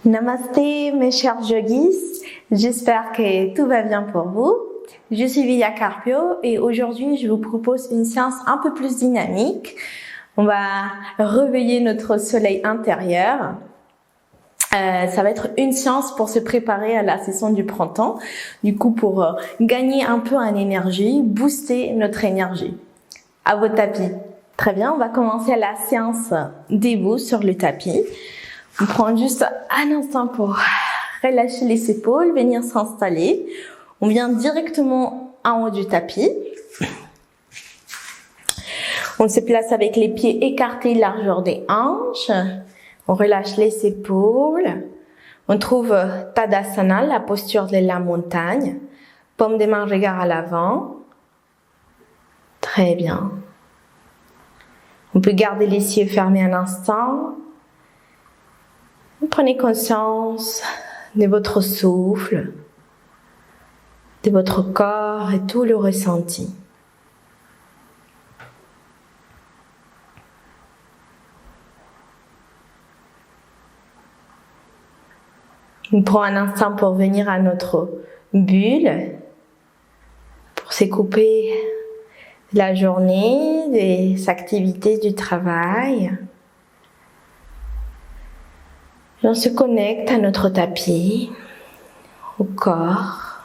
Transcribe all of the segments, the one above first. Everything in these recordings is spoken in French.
Namasté mes chers yogis, j'espère que tout va bien pour vous. Je suis Vidya Carpio et aujourd'hui je vous propose une séance un peu plus dynamique. On va réveiller notre soleil intérieur. Ça va être une séance pour se préparer à la saison du printemps. Du coup, pour gagner un peu en énergie, booster notre énergie. À votre tapis. Très bien, on va commencer la séance debout sur le tapis. On prend juste un instant pour relâcher les épaules, venir s'installer. On vient directement en haut du tapis. On se place avec les pieds écartés, largeur des hanches. On relâche les épaules. On trouve Tadasana, la posture de la montagne. Paume des mains, regard à l'avant. Très bien. On peut garder les yeux fermés un instant. Prenez conscience de votre souffle, de votre corps et tout le ressenti. On prend un instant pour venir à notre bulle, pour se couper de la journée, des activités du travail. Et on se connecte à notre tapis, au corps.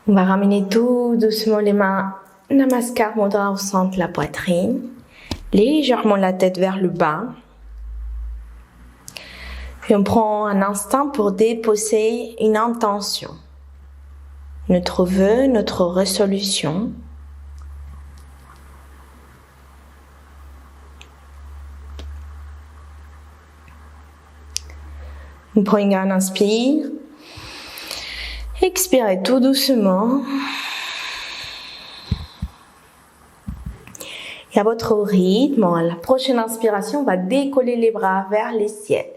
On va ramener tout doucement les mains Namaskar Mudra au centre de la poitrine. Légèrement la tête vers le bas. Puis on prend un instant pour déposer une intention. Notre vœu, notre résolution. On prend une grande inspire. Expirez tout doucement. Et à votre rythme, à la prochaine inspiration, on va décoller les bras vers le ciel.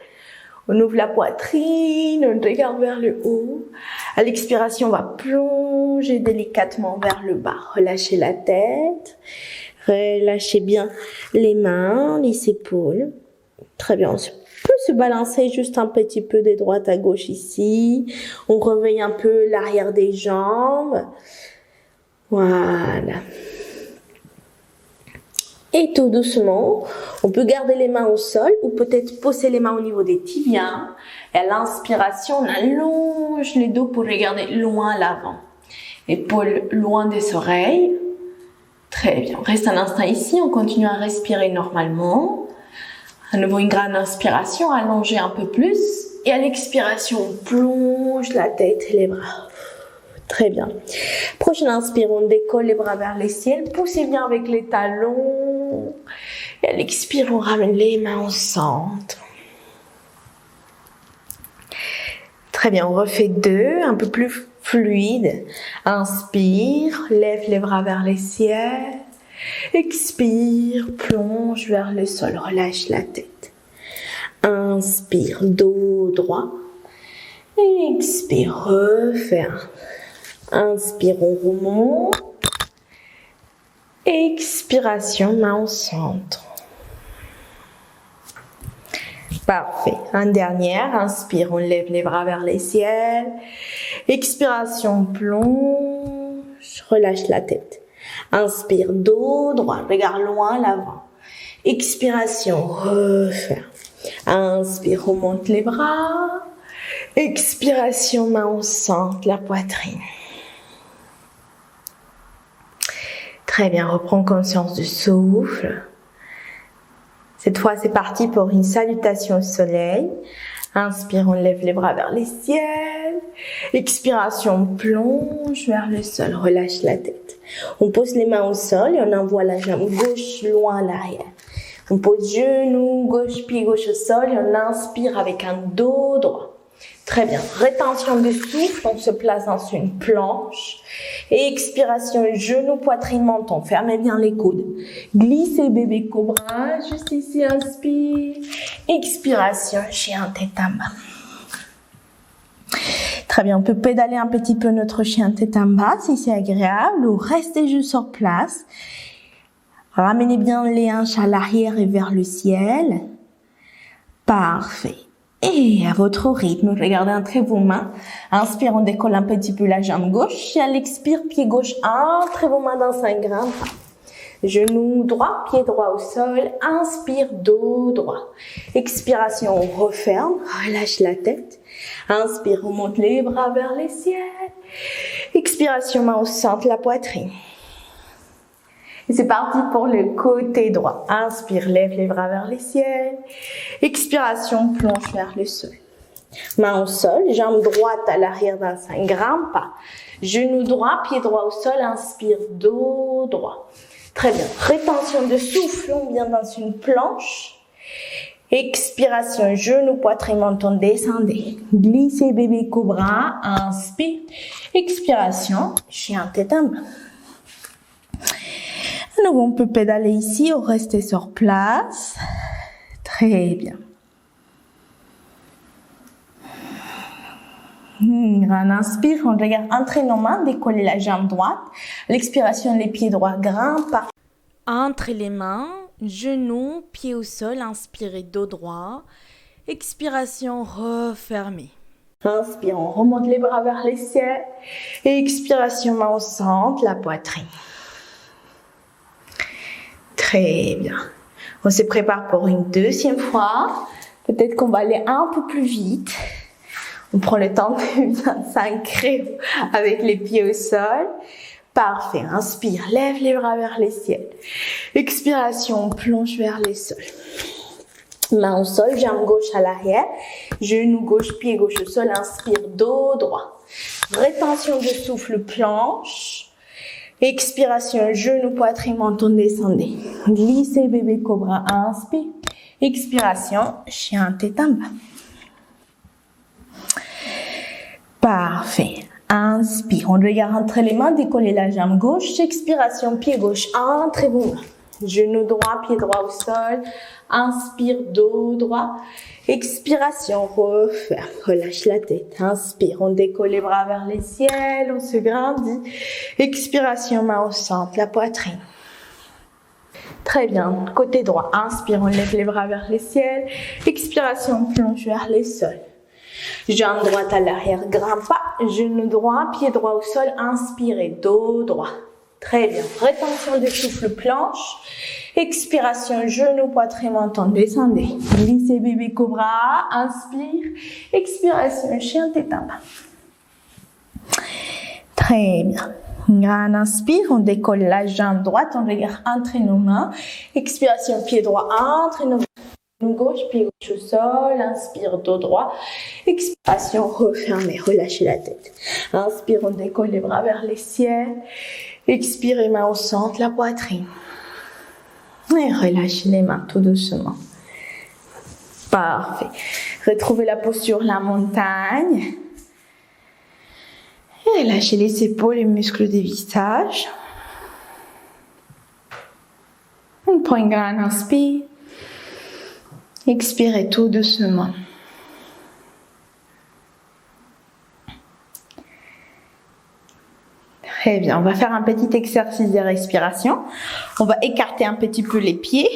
On ouvre la poitrine, on regarde vers le haut. À l'expiration, on va plonger délicatement vers le bas. Relâchez la tête. Relâchez bien les mains, les épaules. Très bien, on peut se balancer juste un petit peu de droite à gauche ici. On réveille un peu l'arrière des jambes. Voilà. Et tout doucement, on peut garder les mains au sol ou peut-être poser les mains au niveau des tibias. Et à l'inspiration, on allonge le dos pour regarder loin à l'avant. Épaules loin des oreilles. Très bien. On reste un instant ici, on continue à respirer normalement. À nouveau une grande inspiration, allongez un peu plus. Et à l'expiration, on plonge la tête et les bras. Très bien. Prochaine inspire, on décolle les bras vers le ciel. Poussez bien avec les talons. Et à l'expire, on ramène les mains au centre. Très bien, on refait deux, un peu plus fluide. Inspire, lève les bras vers le ciel. Expire, plonge vers le sol, relâche la tête. Inspire, dos droit. Expire, referme. Inspire, on remonte. Expiration, main au centre. Parfait. Un dernier. Inspire, on lève les bras vers le ciel. Expiration, plonge. Relâche la tête. Inspire, dos droit. Regarde loin l'avant. Expiration, referme. Inspire, remonte les bras. Expiration, main au centre, la poitrine. Très bien, reprends conscience du souffle. Cette fois, c'est parti pour une salutation au soleil. Inspire, on lève les bras vers le ciel. Expiration, plonge vers le sol, relâche la tête. On pose les mains au sol et on envoie la jambe gauche loin à l'arrière. On pose genou gauche, pied gauche au sol et on inspire avec un dos droit. Très bien. Rétention du souffle, on se place dans une planche. Et expiration, genou, poitrine, menton. Fermez bien les coudes. Glissez bébé cobra, juste ici, inspire. Expiration, chien tête en bas. Très bien, on peut pédaler un petit peu notre chien tête en bas si c'est agréable ou rester juste sur place. Ramenez bien les hanches à l'arrière et vers le ciel. Parfait. Et à votre rythme, regardez entre vos mains. Inspire, on décolle un petit peu la jambe gauche. Et à l'expire, pied gauche, entre vos mains dans un grand pas. Genou droit, pied droit au sol. Inspire, dos droit. Expiration, on referme, relâche la tête. Inspire, on monte les bras vers les ciels. Expiration, main au centre, la poitrine. Et c'est parti pour le côté droit. Inspire, lève les bras vers les ciels. Expiration, plonge vers le sol. Main au sol, jambe droite à l'arrière dans un grand pas. Genou droit, pied droit au sol. Inspire, dos droit. Très bien. Rétention de souffle, on vient dans une planche. Expiration, genou, poitrine, menton, descendez. Glissez bébé cobra. Inspire. Expiration, chien tête en bas. À nouveau, on peut pédaler ici ou rester sur place. Très bien. On inspire, on regarde entre nos mains, décoller la jambe droite. L'expiration, les pieds droits, grand pas. Entre les mains, genoux, pieds au sol, inspirez, dos droit. Expiration, refermez. Inspire, on remonte les bras vers les ciels. Et expiration, main au centre, la poitrine. Très bien. On se prépare pour une deuxième fois. Peut-être qu'on va aller un peu plus vite. On prend le temps de bien s'ancrer avec les pieds au sol. Parfait. Inspire, lève les bras vers les ciels. Expiration, on plonge vers les sols. Main au sol, jambe gauche à l'arrière. Genou gauche, pied gauche au sol. Inspire, dos droit. Rétention de souffle, planche. Expiration, genou, poitrine, menton, descendez. Glissez bébé cobra, inspire. Expiration, chien tête en bas. Parfait. Inspire, on regarde entre les mains, décoller la jambe gauche. Expiration, pied gauche, entre vos mains. Genou droit, pied droit au sol. Inspire, dos droit. Expiration, referme, relâche la tête. Inspire, on décolle les bras vers les ciels, on se grandit. Expiration, main au centre, la poitrine. Très bien, côté droit. Inspire, on lève les bras vers les ciels. Expiration, plonge vers les sols. Jambe droite à l'arrière, grand pas. Genou droit, pied droit au sol. Inspirez, dos droit. Très bien. Rétention de souffle, planche. Expiration, genou, poitrine, menton, descendez. Glissez bébé cobra. Inspire. Expiration, chien tête en bas. Très bien. Grand inspire, on décolle la jambe droite, on regarde entre nos mains. Expiration, pied droit entre nos mains. Gauche, pied gauche au sol, inspire, dos droit. Expiration, refermez, relâchez la tête. Inspire, on décolle les bras vers les ciels. Expirez, main au centre, la poitrine. Et relâchez les mains tout doucement. Parfait. Retrouvez la posture, la montagne. Et relâchez les épaules et muscles du visage. On prend une grande inspire. Expirez tout doucement. Très bien, on va faire un petit exercice de respiration. On va écarter un petit peu les pieds,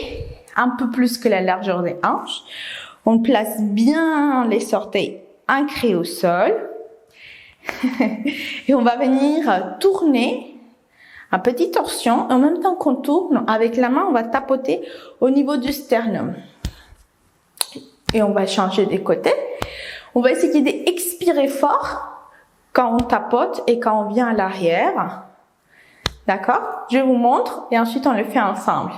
un peu plus que la largeur des hanches. On place bien les orteils ancrés au sol. Et on va venir tourner un petit torsion. En même temps qu'on tourne, avec la main, on va tapoter au niveau du sternum. Et on va changer de côté. On va essayer d'expirer fort quand on tapote et quand on vient à l'arrière. D'accord? Je vous montre et ensuite on le fait ensemble.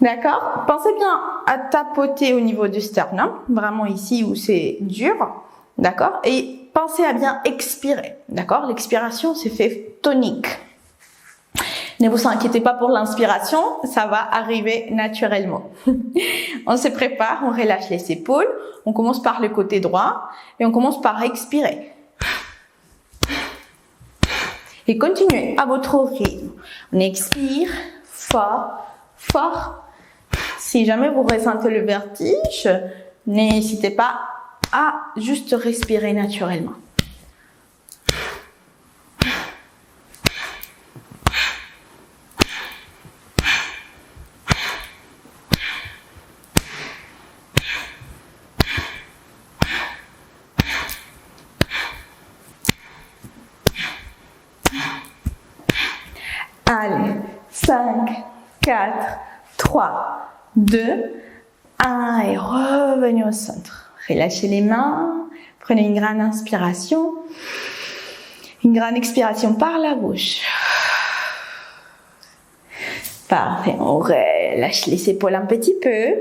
D'accord? Pensez bien à tapoter au niveau du sternum, vraiment ici où c'est dur. D'accord? Et pensez à bien expirer. D'accord? L'expiration, c'est fait tonique. Ne vous inquiétez pas pour l'inspiration, ça va arriver naturellement. On se prépare, on relâche les épaules, on commence par le côté droit et on commence par expirer. Et continuez à votre rythme. On expire fort, fort. Si jamais vous ressentez le vertige, n'hésitez pas à juste respirer naturellement. 5, 4, 3, 2, 1 et revenez au centre. Relâchez les mains, prenez une grande inspiration, une grande expiration par la bouche. Parfait, on relâche les épaules un petit peu.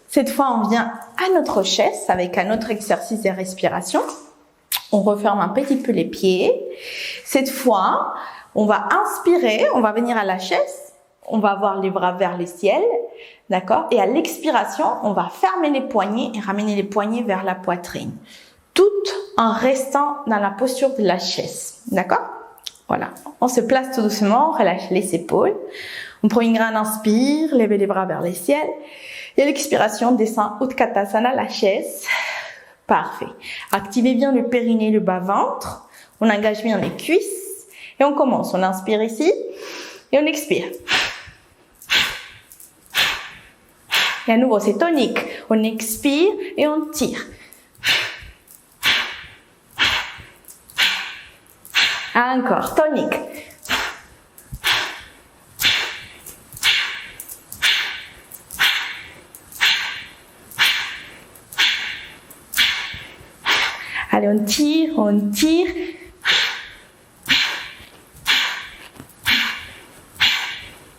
Cette fois, on vient à notre chaise avec un autre exercice de respiration. On referme un petit peu les pieds. Cette fois, on va inspirer, on va venir à la chaise, on va avoir les bras vers le ciel, d'accord? Et à l'expiration, on va fermer les poignets et ramener les poignets vers la poitrine. Tout en restant dans la posture de la chaise, d'accord? Voilà, on se place tout doucement, on relâche les épaules. On prend une grande inspire, levez les bras vers le ciel. Et à l'expiration, descend Utkatasana, la chaise. Parfait. Activez bien le périnée, le bas-ventre. On engage bien les cuisses. Et on commence. On inspire ici. Et on expire. Et à nouveau, c'est tonique. On expire et on tire. Encore, tonique. Allez, on tire, on tire.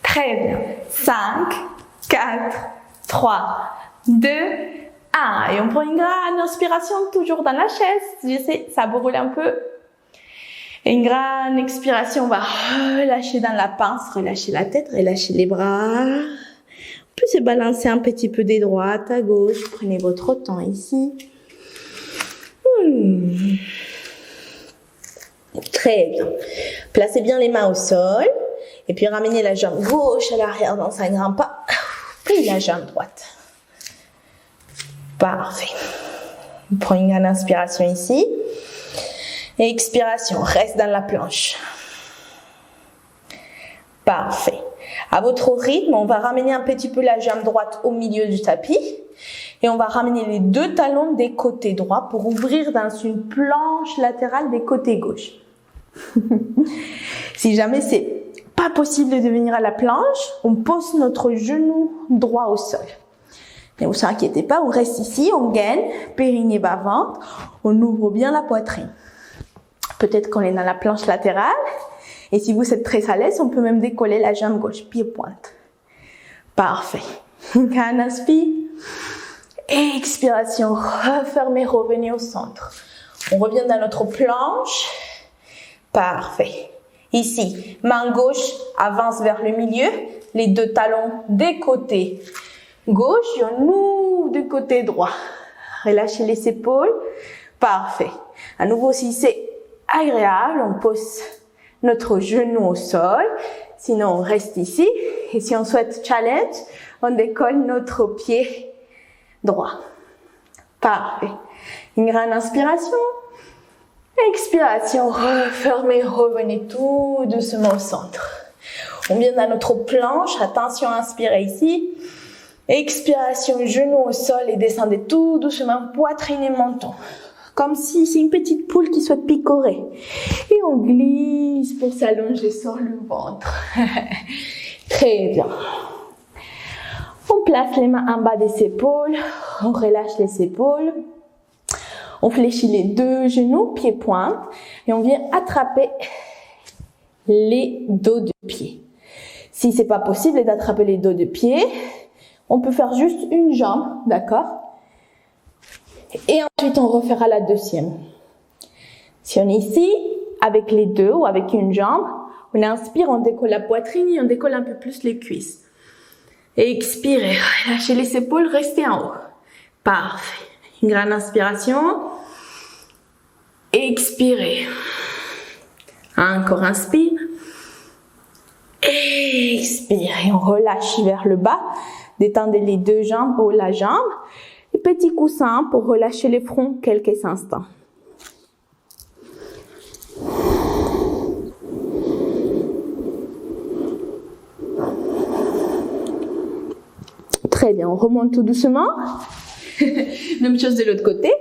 Très bien. 5, 4, 3, 2, 1. Et on prend une grande inspiration, toujours dans la chaise. Je sais, ça brûle un peu. Et une grande expiration, on va relâcher dans la pince, relâcher la tête, relâcher les bras. On peut se balancer un petit peu de droite à gauche. Prenez votre temps ici. Très bien. Placez bien les mains au sol. Et puis ramenez la jambe gauche à l'arrière dans un grand pas. Puis la jambe droite. Parfait. On prend une grande inspiration ici. Et expiration, reste dans la planche. Parfait. À votre rythme, on va ramener un petit peu la jambe droite au milieu du tapis. Et on va ramener les deux talons des côtés droits pour ouvrir dans une planche latérale des côtés gauche. Si jamais c'est pas possible de venir à la planche, on pose notre genou droit au sol. Ne vous inquiétez pas, on reste ici, on gaine, périnée bas-ventre, on ouvre bien la poitrine. Peut-être qu'on est dans la planche latérale. Et si vous êtes très à l'aise, on peut même décoller la jambe gauche, pied pointe. Parfait. Une inspire. Expiration, refermez, revenez au centre. On revient dans notre planche. Parfait. Ici, main gauche avance vers le milieu. Les deux talons des côtés gauche et on ouvre du côté droit. Relâchez les épaules. Parfait. À nouveau, si c'est agréable, on pose notre genou au sol. Sinon, on reste ici. Et si on souhaite challenge, on décolle notre pied droit. Parfait. Une grande inspiration. Expiration. Refermez, revenez tout doucement au centre. On vient dans notre planche. Attention, inspirez ici. Expiration, genou au sol et descendez tout doucement, poitrine et menton. Comme si c'est une petite poule qui souhaite picorer. Et on glisse pour s'allonger sur le ventre. Très bien. On place les mains en bas des épaules. On relâche les épaules. On fléchit les deux genoux, pieds pointe. Et on vient attraper les dos de pied. Si c'est pas possible d'attraper les dos de pied, on peut faire juste une jambe, d'accord? Et ensuite, on refera la deuxième. Si on est ici, avec les deux ou avec une jambe, on inspire, on décolle la poitrine et on décolle un peu plus les cuisses. Et expirez, relâchez les épaules, restez en haut. Parfait. Une grande inspiration. Expirez. Encore inspire. Expirez. On relâche vers le bas. Détendez les deux jambes ou la jambe. Et petit coussin pour relâcher les fronts quelques instants. Très bien, on remonte tout doucement. Même chose de l'autre côté.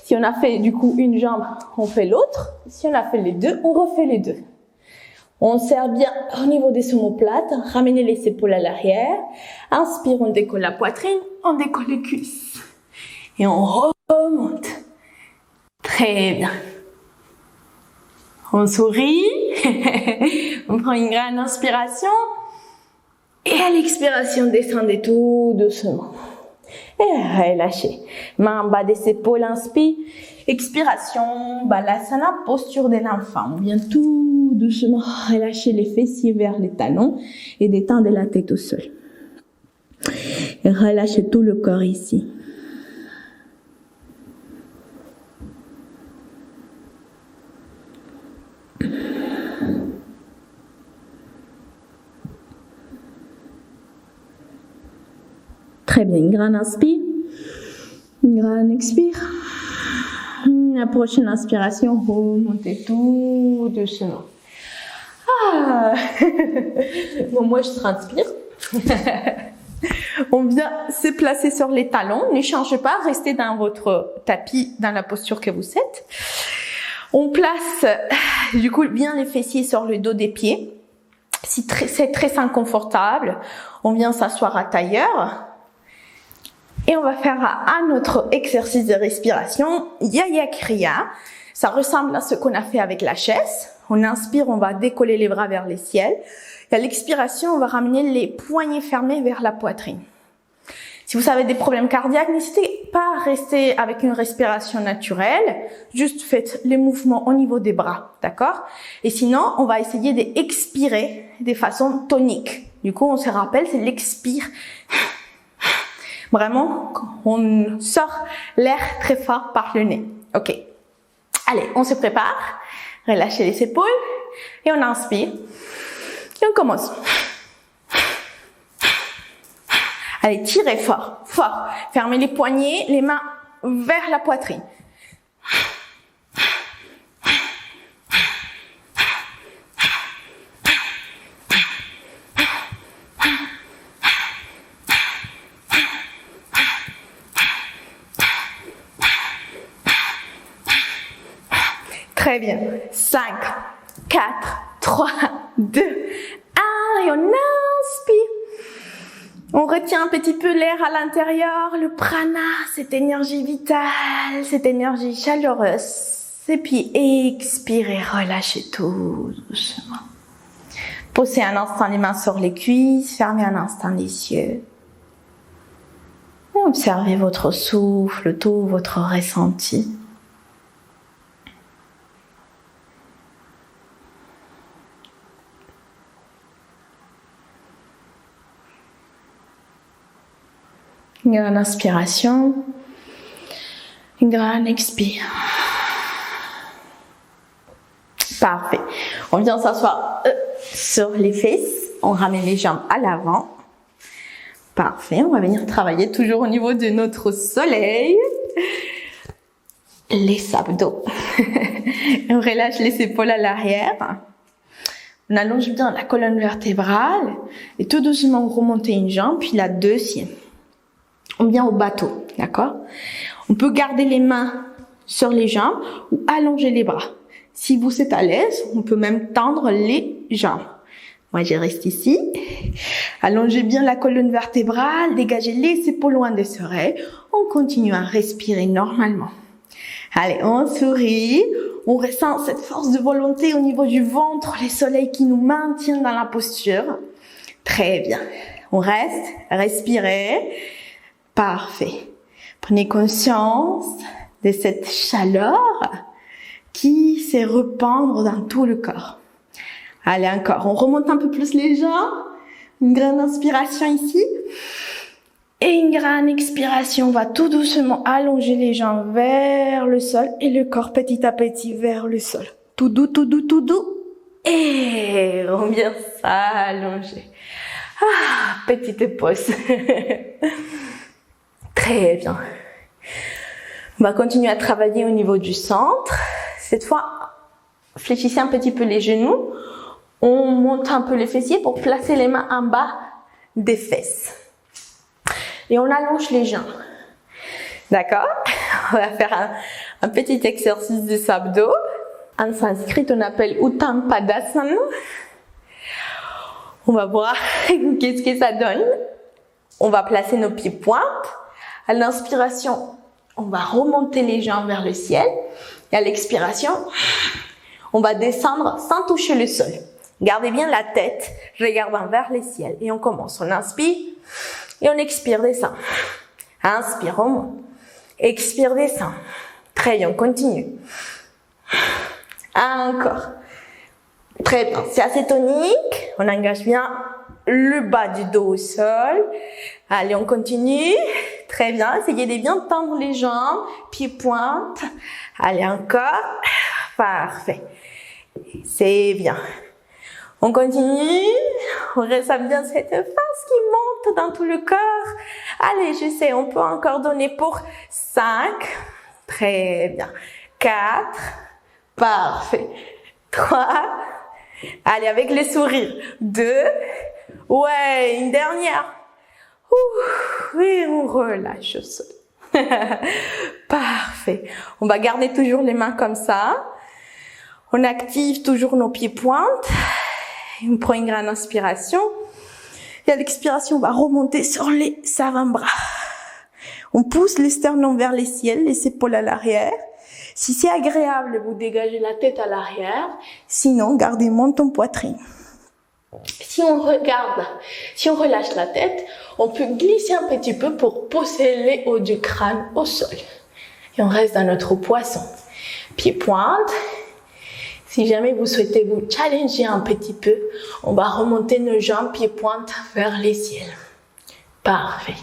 Si on a fait du coup une jambe, on fait l'autre. Si on a fait les deux, on refait les deux. On serre bien au niveau des omoplates, ramenez les épaules à l'arrière. Inspire, on décolle la poitrine, on décolle les cuisses. Et on remonte. Très bien. On sourit. On prend une grande inspiration. Et à l'expiration, descendez tout doucement. Et relâchez. Main en bas des épaules, inspire. Expiration, balasana, posture de l'enfant. On vient tout doucement relâcher les fessiers vers les talons et détendre la tête au sol. Et relâchez tout le corps ici. Très bien, une grande inspire, une grande expire. La prochaine inspiration, remontez tout doucement. Ah. Bon, moi, je transpire. On vient se placer sur les talons. Ne changez pas, restez dans votre tapis, dans la posture que vous êtes. On place, du coup, bien les fessiers sur le dos des pieds. Si c'est très inconfortable, on vient s'asseoir à tailleur. Et on va faire un autre exercice de respiration, Yaya Kriya. Ça ressemble à ce qu'on a fait avec la chaise. On inspire, on va décoller les bras vers le ciel. Et à l'expiration, on va ramener les poignets fermés vers la poitrine. Si vous avez des problèmes cardiaques, n'hésitez pas à rester avec une respiration naturelle. Juste faites les mouvements au niveau des bras, d'accord? Et sinon, on va essayer d'expirer de façon tonique. Du coup, on se rappelle, c'est l'expire. Vraiment, on sort l'air très fort par le nez. Ok. Allez, on se prépare. Relâchez les épaules. Et on inspire. Et on commence. Allez, tirez fort, fort. Fermez les poignets, les mains vers la poitrine. Très bien. 5, 4, 3, 2, 1. Et on inspire. On retient un petit peu l'air à l'intérieur, le prana, cette énergie vitale, cette énergie chaleureuse. Et puis expirez, relâchez tout doucement. Posez un instant les mains sur les cuisses, fermez un instant les yeux. Observez votre souffle, tout votre ressenti. Une grande inspiration, une grande expire. Parfait. On vient s'asseoir sur les fesses. On ramène les jambes à l'avant. Parfait. On va venir travailler toujours au niveau de notre soleil. Les abdos. On relâche les épaules à l'arrière. On allonge bien la colonne vertébrale. Et tout doucement, on remonte une jambe, puis la deuxième. On vient au bateau, d'accord? On peut garder les mains sur les jambes ou allonger les bras. Si vous êtes à l'aise, on peut même tendre les jambes. Moi, je reste ici. Allongez bien la colonne vertébrale, dégagez les épaules loin des oreilles. On continue à respirer normalement. Allez, on sourit. On ressent cette force de volonté au niveau du ventre, les soleils qui nous maintiennent dans la posture. Très bien. On reste, respirez. Parfait. Prenez conscience de cette chaleur qui se répandre dans tout le corps. Allez, encore. On remonte un peu plus les jambes. Une grande inspiration ici. Et une grande expiration. On va tout doucement allonger les jambes vers le sol et le corps petit à petit vers le sol. Tout doux, tout doux, tout doux. Et on vient s'allonger. Ah, petite pause. Très bien. On va continuer à travailler au niveau du centre. Cette fois, fléchissez un petit peu les genoux. On monte un peu les fessiers pour placer les mains en bas des fesses. Et on allonge les jambes. D'accord? On va faire un petit exercice de abdos. En sanskrit, on appelle Uttam Padasana. On va voir qu'est-ce que ça donne. On va placer nos pieds pointes. À l'inspiration, on va remonter les jambes vers le ciel. Et à l'expiration, on va descendre sans toucher le sol. Gardez bien la tête, regardant vers le ciel. Et on commence. On inspire et on expire, descend. Inspire, on monte. Expire, descend. Très bien, on continue. Encore. Très bien, c'est assez tonique. On engage bien le bas du dos au sol. Allez, on continue. Très bien, essayez de bien tendre les jambes, pieds pointe. Allez, encore. Parfait. C'est bien. On continue. On ressent bien cette force qui monte dans tout le corps. Allez, je sais, on peut encore donner pour 5. Très bien. 4. Parfait. 3. Allez, avec le sourire. 2. Ouais, une dernière. Et on relâche au sol. Parfait. On va garder toujours les mains comme ça. On active toujours nos pieds pointes. On prend une grande inspiration. Et à l'expiration, on va remonter sur les avant-bras. On pousse les sternums vers les ciels, les épaules à l'arrière. Si c'est agréable, vous dégagez la tête à l'arrière. Sinon, gardez menton poitrine. Si on relâche la tête, on peut glisser un petit peu pour poser les hauts du crâne au sol. Et on reste dans notre poisson. Pieds pointe. Si jamais vous souhaitez vous challenger un petit peu, on va remonter nos jambes, pieds pointe vers les ciels. Parfait.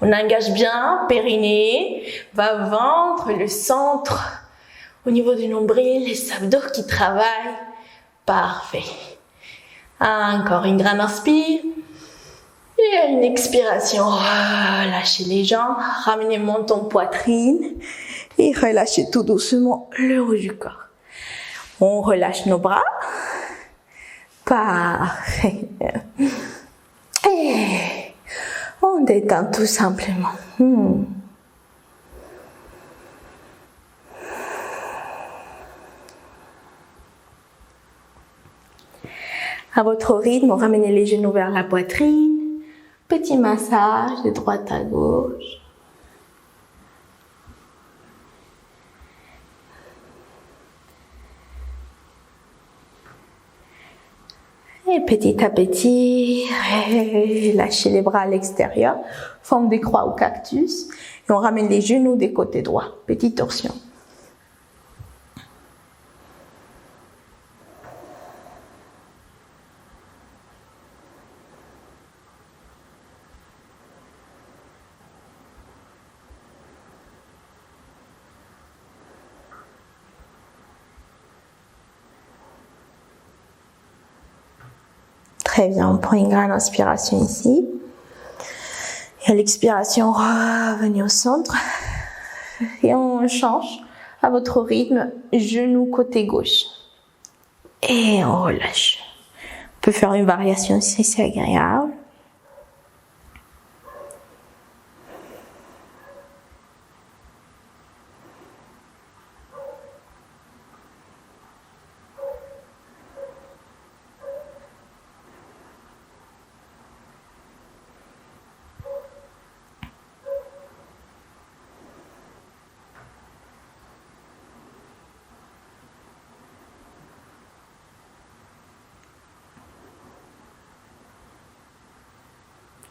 On engage bien, périnée, bas-ventre, le centre. Au niveau du nombril, les abdos qui travaillent. Parfait. Encore une grande inspire. Et à une expiration, relâchez les jambes, ramenez menton poitrine et relâchez tout doucement le haut du corps. On relâche nos bras. Parfait. Et on détend tout simplement. À votre rythme, ramenez les genoux vers la poitrine. Petit massage de droite à gauche. Et petit à petit, lâchez les bras à l'extérieur, forme des croix ou cactus. Et on ramène les genoux des côtés droits. Petite torsion. Très bien, on prend une grande inspiration ici. Et à l'expiration, revenez au centre. Et on change à votre rythme, genou côté gauche. Et on relâche. On peut faire une variation si c'est agréable.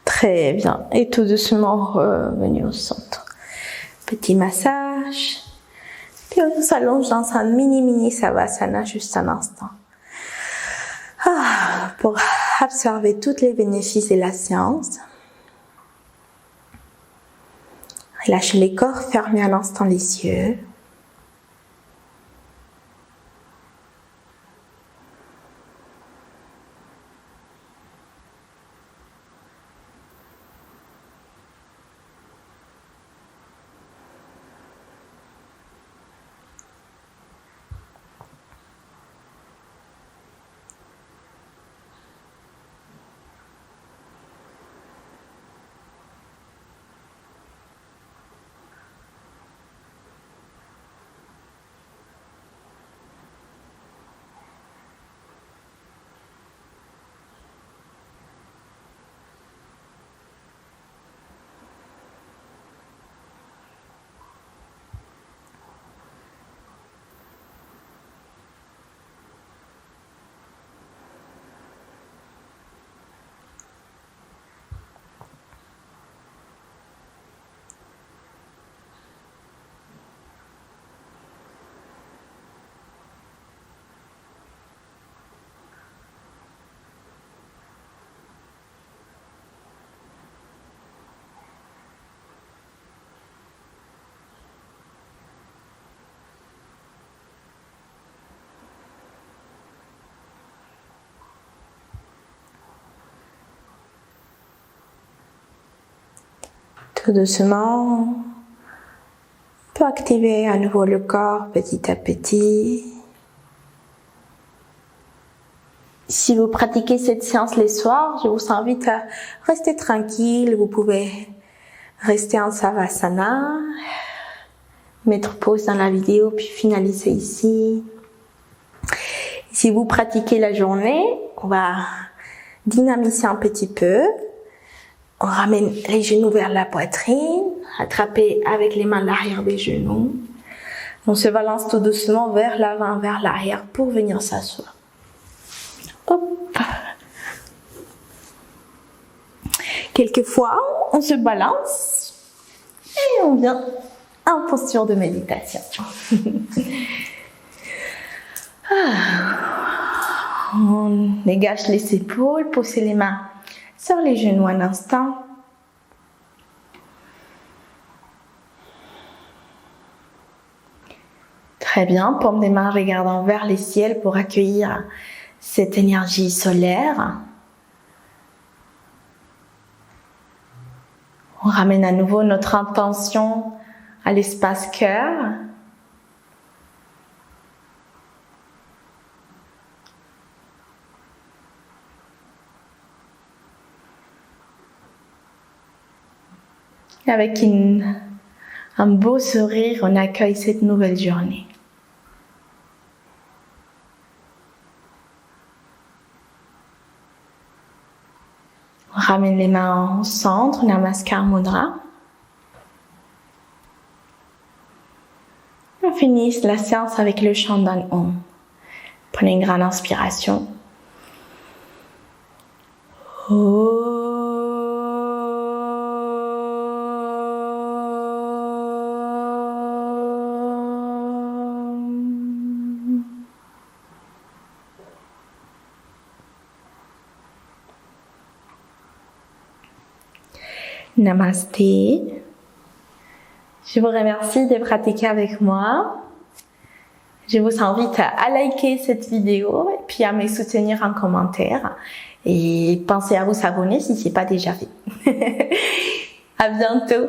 Très bien. Et tout doucement, revenez au centre. Petit massage. Puis on s'allonge dans un mini savasana juste un instant. Pour absorber tous les bénéfices de la séance. Relâchez les corps, fermez un instant les yeux. Tout doucement, on peut activer à nouveau le corps petit à petit. Si vous pratiquez cette séance les soirs, je vous invite à rester tranquille. Vous pouvez rester en Savasana, mettre pause dans la vidéo puis finaliser ici. Si vous pratiquez la journée, on va dynamiser un petit peu. On ramène les genoux vers la poitrine, attraper avec les mains l'arrière des genoux. On se balance tout doucement vers l'avant, vers l'arrière pour venir s'asseoir. Hop. Quelquefois, on se balance et on vient en posture de méditation. On dégage les épaules, posez les mains sur les genoux un instant. Très bien, paume des mains regardant vers les ciels pour accueillir cette énergie solaire. On ramène à nouveau notre intention à l'espace cœur. Avec un beau sourire, on accueille cette nouvelle journée. On ramène les mains au centre, Namaskar Mudra. On finit la séance avec le chant d'un Om. Prenez une grande inspiration. Namasté. Je vous remercie de pratiquer avec moi. Je vous invite à liker cette vidéo et puis à me soutenir en commentaire. Et pensez à vous abonner si ce n'est pas déjà fait. À bientôt.